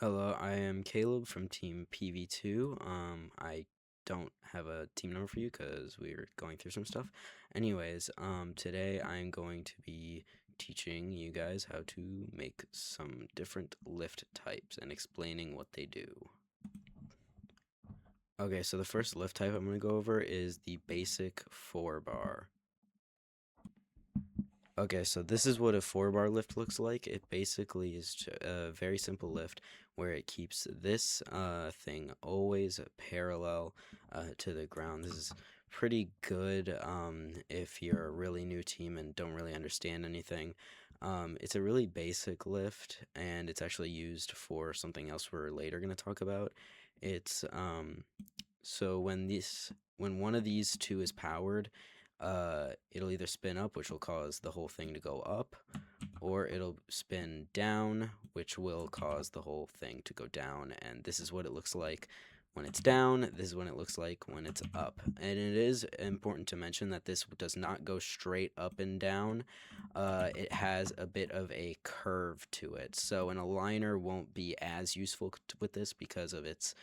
Hello, I am Caleb from Team PV2. I don't have a team number for you because we're going through some stuff. Anyways, today I'm going to be teaching you guys how to make some different lift types and explaining what they do. Okay, so the first lift type I'm going to go over is the basic 4-bar. Okay, so this is what a 4-bar lift looks like. It basically is a very simple lift where it keeps this thing always parallel to the ground. This is pretty good if you're a really new team and don't really understand anything. It's a really basic lift, and it's actually used for something else we're later going to talk about. It's so when one of these two is powered, it'll either spin up, which will cause the whole thing to go up, or it'll spin down, which will cause the whole thing to go down. And this is what it looks like when it's down. This is what it looks like when it's up. And it is important to mention that this does not go straight up and down. It has a bit of a curve to it. So an aligner won't be as useful with this because of its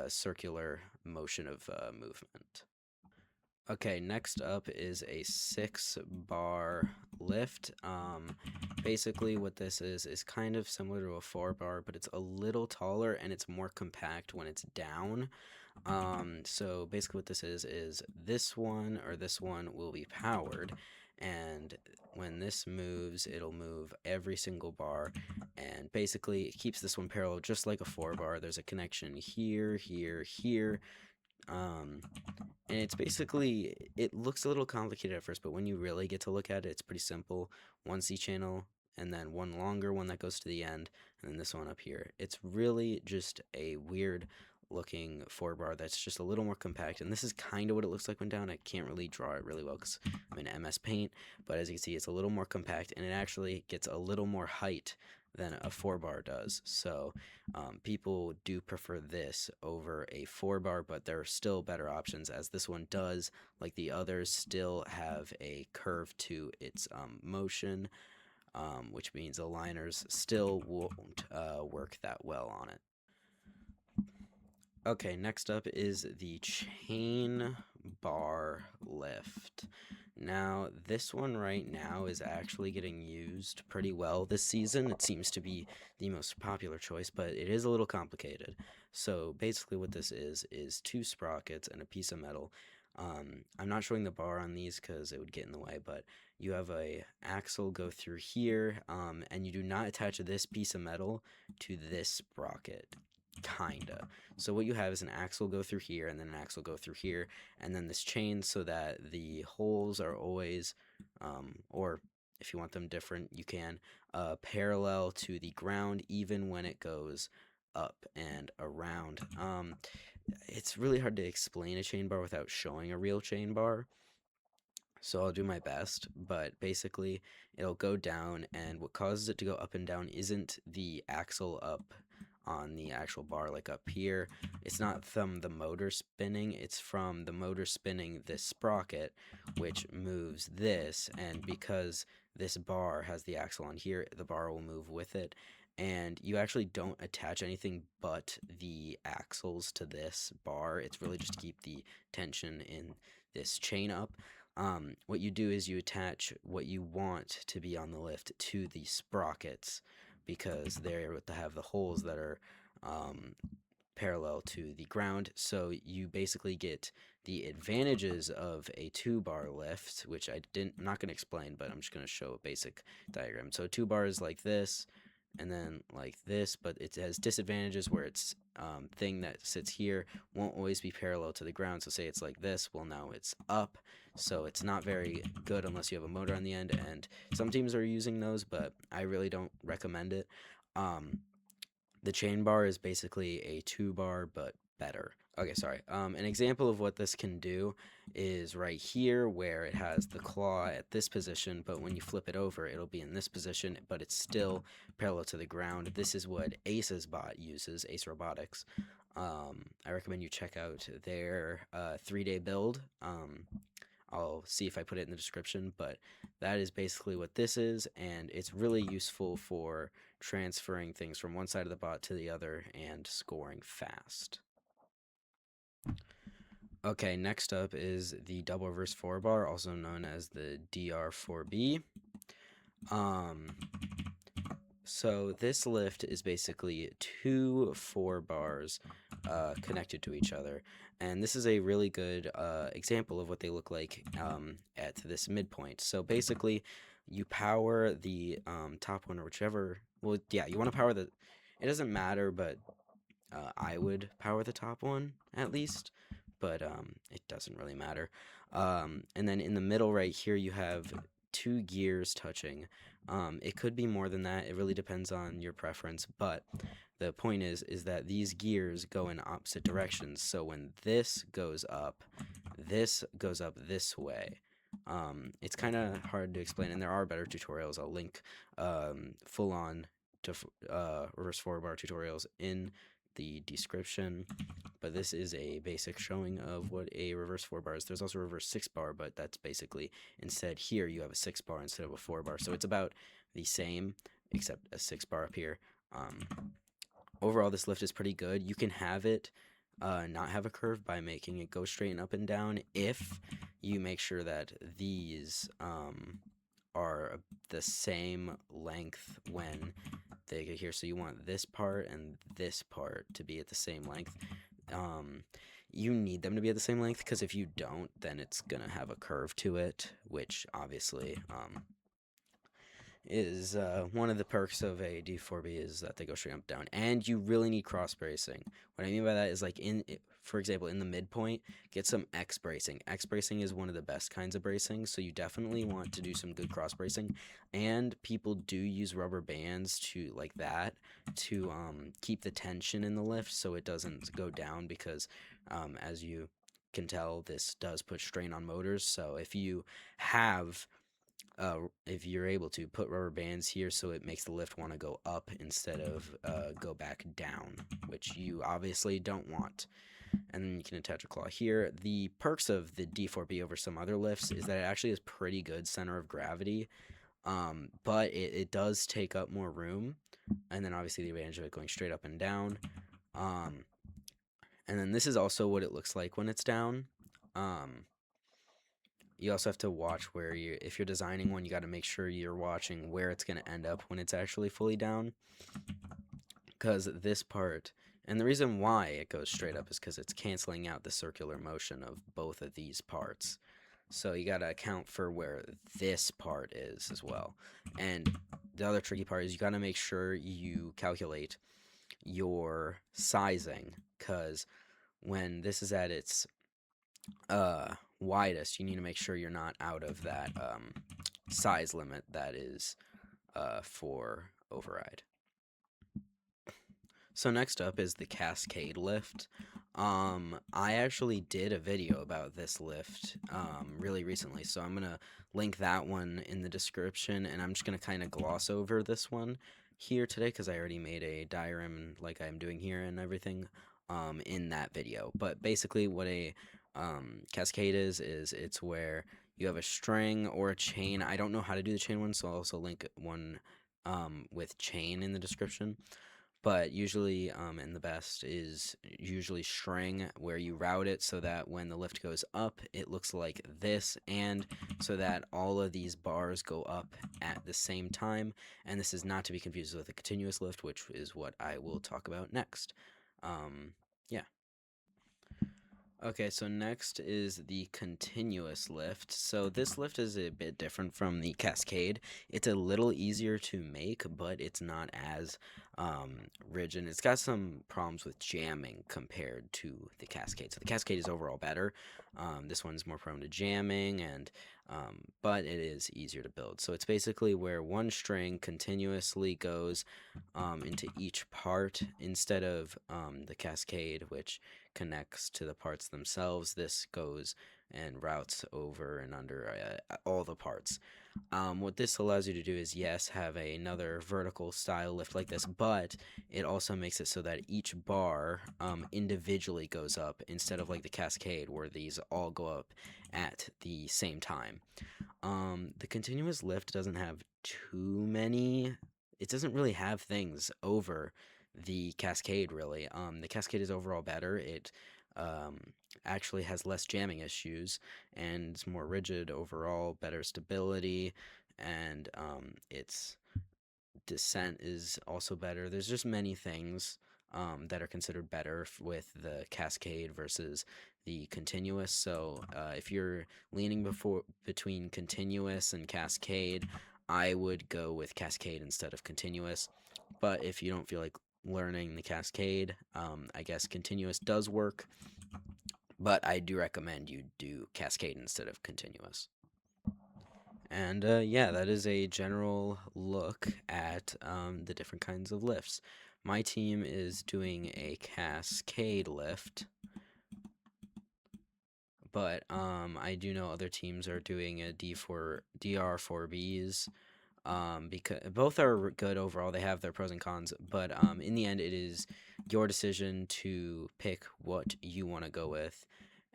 circular motion of movement. Okay, next up is a 6-bar lift. Basically what this is kind of similar to a 4-bar, but it's a little taller and it's more compact when it's down. So basically what this is this one or this one will be powered, and when this moves, it'll move every single bar, and basically it keeps this one parallel just like a 4-bar. There's a connection here, here, here. And it's basically, it looks a little complicated at first, but when you really get to look at it, it's pretty simple. One C channel, and then one longer one that goes to the end, and then this one up here. It's really just a weird looking 4-bar that's just a little more compact, and this is kind of what it looks like when down. I can't really draw it really well because I'm in MS Paint, but as you can see, it's a little more compact, and it actually gets a little more height than a 4-bar does. So people do prefer this over a 4-bar, but there are still better options, as this one does, like the others, still have a curve to its motion, which means aligners still won't work that well on it. Okay, next up is the chain bar lift. Now, this one right now is actually getting used pretty well this season. It seems to be the most popular choice, but it is a little complicated. So basically what this is 2 sprockets and a piece of metal. I'm not showing the bar on these because it would get in the way, but you have a axle go through here, and you do not attach this piece of metal to this sprocket. Kinda. So what you have is an axle go through here, and then an axle go through here, and then this chain, so that the holes are always, or if you want them different, you can, parallel to the ground, even when it goes up and around. It's really hard to explain a chain bar without showing a real chain bar, so I'll do my best, but basically it'll go down, and what causes it to go up and down isn't the axle up on the actual bar like up here. It's not from the motor spinning, it's from the motor spinning this sprocket, which moves this, and because this bar has the axle on here, the bar will move with it. And you actually don't attach anything but the axles to this bar. It's really just to keep the tension in this chain up. What you do is you attach what you want to be on the lift to the sprockets, because they're to have the holes that are parallel to the ground. So you basically get the advantages of a 2-bar lift, which I'm not going to explain, but I'm just going to show a basic diagram. So 2 bars like this, and then like this, but it has disadvantages where its thing that sits here won't always be parallel to the ground. So say it's like this, well, now it's up, so it's not very good unless you have a motor on the end, and some teams are using those, but I really don't recommend it. The chain bar is basically a 2-bar, but better. Okay, sorry. An example of what this can do is right here, where it has the claw at this position, but when you flip it over, it'll be in this position, but it's still parallel to the ground. This is what Ace's bot uses, Ace Robotics. I recommend you check out their 3-day build. I'll see if I put it in the description, but that is basically what this is, and it's really useful for transferring things from one side of the bot to the other and scoring fast. Okay, next up is the double reverse 4-bar, also known as the DR4B. So this lift is basically two 4-bars connected to each other, and this is a really good example of what they look like at this midpoint. So basically, you power the top one or whichever. Well, yeah, you want to power the. It doesn't matter, but I would power the top one at least, but it doesn't really matter. And then in the middle right here, you have two gears touching. It could be more than that. It really depends on your preference, but the point is that these gears go in opposite directions. So when this goes up this way. It's kind of hard to explain, and there are better tutorials. I'll link full-on to reverse 4-bar tutorials in the description, but this is a basic showing of what a reverse 4-bar is. There's also a reverse 6-bar, but that's basically, instead here you have a 6-bar instead of a 4-bar, so it's about the same except a 6-bar up here. Overall, this lift is pretty good. You can have it not have a curve by making it go straight and up and down if you make sure that these are the same length when they get here. So you want this part and this part to be at the same length. You need them to be at the same length, because if you don't, then it's gonna have a curve to it, which obviously is one of the perks of a D4B is that they go straight up down, and you really need cross bracing. What I mean by that is, like, for example, in the midpoint, get some X bracing. X bracing is one of the best kinds of bracing, so you definitely want to do some good cross bracing. And people do use rubber bands to like that to keep the tension in the lift so it doesn't go down, because as you can tell, this does put strain on motors. So if you have if you're able to put rubber bands here, so it makes the lift want to go up instead of go back down, which you obviously don't want. And then you can attach a claw here. The perks of the D4B over some other lifts is that it actually has pretty good center of gravity, but it does take up more room. And then obviously the advantage of it going straight up and down. And then this is also what it looks like when it's down. You also have to watch where if you're designing one, you got to make sure you're watching where it's going to end up when it's actually fully down. Because this part, and the reason why it goes straight up is because it's canceling out the circular motion of both of these parts. So you got to account for where this part is as well. And the other tricky part is you got to make sure you calculate your sizing, because when this is at its widest, you need to make sure you're not out of that size limit that is for override. So next up is the Cascade Lift. I actually did a video about this lift really recently, so I'm going to link that one in the description, and I'm just going to kind of gloss over this one here today because I already made a diagram like I'm doing here and everything in that video. But basically what a Cascade is it's where you have a string or a chain. I don't know how to do the chain one, so I'll also link one with chain in the description. But usually, and the best is usually string, where you route it so that when the lift goes up, it looks like this, and so that all of these bars go up at the same time. And this is not to be confused with a continuous lift, which is what I will talk about next. Yeah. Okay, so next is the continuous lift. So this lift is a bit different from the Cascade. It's a little easier to make, but it's not as rigid. It's got some problems with jamming compared to the Cascade. So the Cascade is overall better. This one's more prone to jamming, and but it is easier to build. So it's basically where one string continuously goes into each part instead of the Cascade, which connects to the parts themselves. This goes and routes over and under all the parts. What this allows you to do is, yes, have another vertical style lift like this, but it also makes it so that each bar individually goes up instead of like the Cascade where these all go up at the same time. The continuous lift doesn't have too many. It doesn't really have things over the Cascade, really. The Cascade is overall better. It um, actually has less jamming issues and it's more rigid overall, better stability, and its descent is also better. There's just many things that are considered better with the Cascade versus the continuous. So if you're leaning between continuous and Cascade, I would go with Cascade instead of continuous. But if you don't feel like learning the Cascade, I guess continuous does work. But I do recommend you do Cascade instead of continuous. And yeah, that is a general look at the different kinds of lifts. My team is doing a Cascade lift, but I do know other teams are doing a DR4Bs. Because both are good overall, they have their pros and cons. But in the end, it is your decision to pick what you want to go with.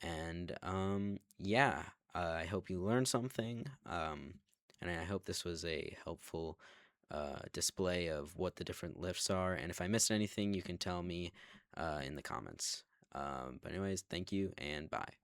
And yeah, I hope you learned something. And I hope this was a helpful display of what the different lifts are. And if I missed anything, you can tell me in the comments. But anyways, thank you and bye.